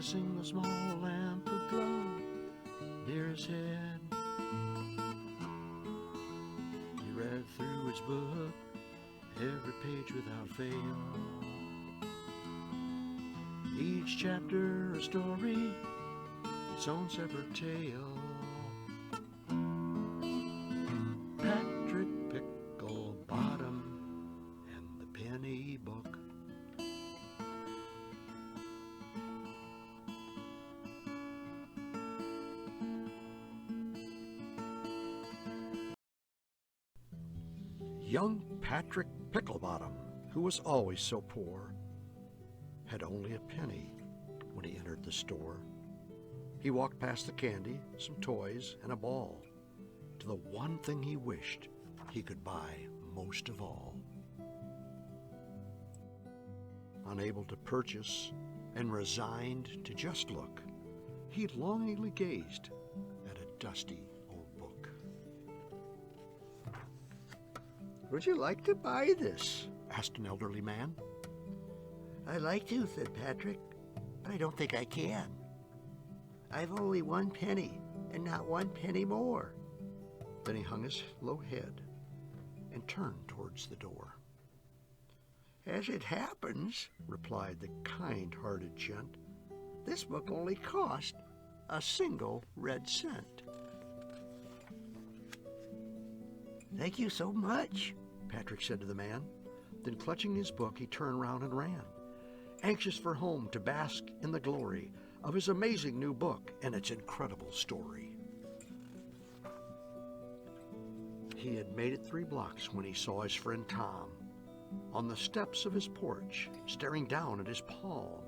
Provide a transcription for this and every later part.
single small lamp aglow near his head. He read through his book, every page without fail. Each chapter a story, its own separate tale. Patrick Picklebottom and the Penny Book. Young Patrick Picklebottom, who was always so poor, had only a penny when he entered the store. He walked past the candy, some toys, and a ball, to the one thing he wished he could buy most of all. Unable to purchase and resigned to just look, he longingly gazed at a dusty old book. "Would you like to buy this?" asked an elderly man. "I'd like to," said Patrick, "but I don't think I can. I've only 1 penny and not 1 penny more." Then he hung his low head and turned towards the door. "As it happens," replied the kind-hearted gent, "this book only cost a single red cent." "Thank you so much," Patrick said to the man. Then, clutching his book, he turned round and ran, anxious for home to bask in the glory of his amazing new book and its incredible story. He had made it 3 blocks when he saw his friend Tom on the steps of his porch, staring down at his palm.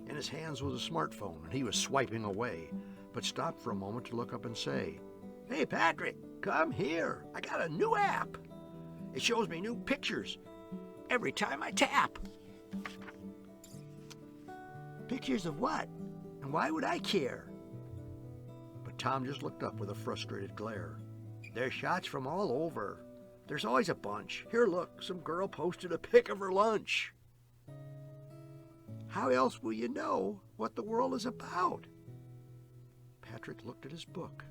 In his hands was a smartphone, and he was swiping away, but stopped for a moment to look up and say, "Hey, Patrick, come here. I got a new app. It shows me new pictures every time I tap." "Pictures of what? And why would I care?" But Tom just looked up with a frustrated glare. "There's shots from all over. There's always a bunch. Here, look, some girl posted a pic of her lunch." "How else will you know what the world is about?" Patrick looked at his book.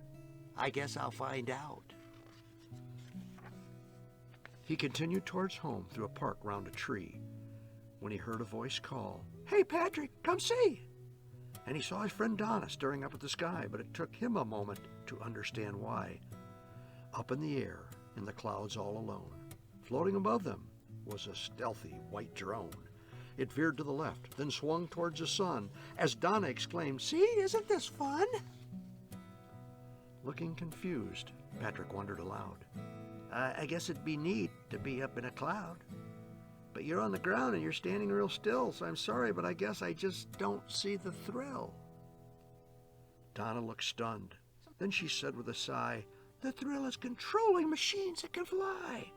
"I guess I'll find out." He continued towards home through a park round a tree when he heard a voice call, "Hey, Patrick, come see!" And he saw his friend Donna staring up at the sky, but it took him a moment to understand why. Up in the air, in the clouds all alone, floating above them, was a stealthy white drone. It veered to the left, then swung towards the sun, as Donna exclaimed, "See, isn't this fun?" Looking confused, Patrick wondered aloud, I guess it'd be neat to be up in a cloud. But you're on the ground and you're standing real still, so I'm sorry, but I guess I just don't see the thrill." Donna looked stunned. Then she said with a sigh, "The thrill is controlling machines that can fly.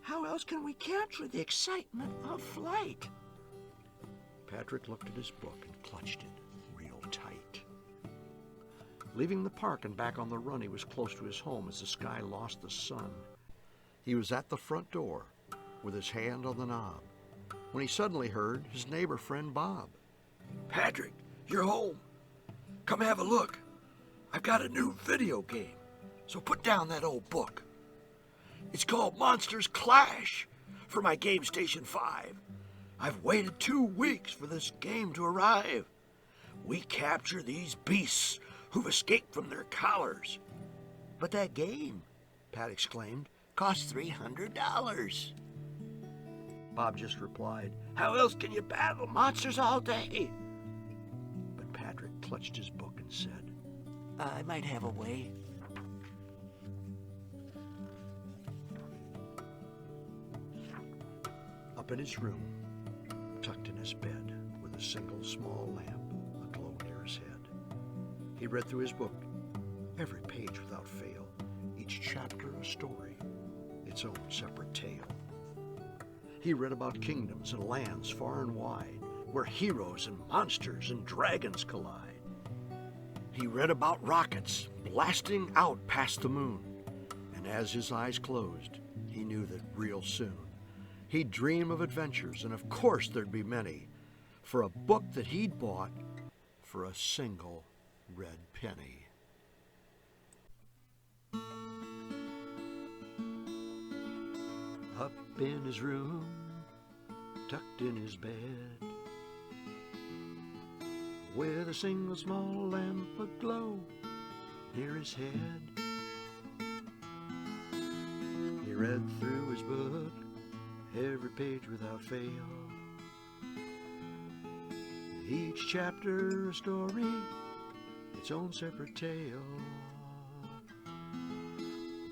How else can we capture the excitement of flight?" Patrick looked at his book and clutched it real tight. Leaving the park and back on the run, he was close to his home as the sky lost the sun. He was at the front door with his hand on the knob when he suddenly heard his neighbor friend Bob. "Patrick, you're home. Come have a look. I've got a new video game, so put down that old book. It's called Monsters Clash for my Game Station 5. I've waited 2 weeks for this game to arrive. We capture these beasts who've escaped from their collars." "But that game," Pat exclaimed, "costs $300. Bob just replied, "How else can you battle monsters all day?" But Patrick clutched his book and said, "I might have a way." Up in his room, tucked in his bed, with a single small lamp aglow near his head, he read through his book, every page without fail, each chapter a story, its own separate tale. He read about kingdoms and lands far and wide, where heroes and monsters and dragons collide. He read about rockets blasting out past the moon, and as his eyes closed, he knew that real soon he'd dream of adventures, and of course there'd be many, for a book that he'd bought for a single red penny. Up in his room, tucked in his bed, with a single small lamp aglow near his head, he read through his book, every page without fail. Each chapter a story, its own separate tale.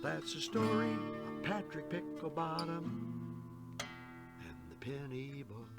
That's the story of Patrick Picklebottom and the penny book.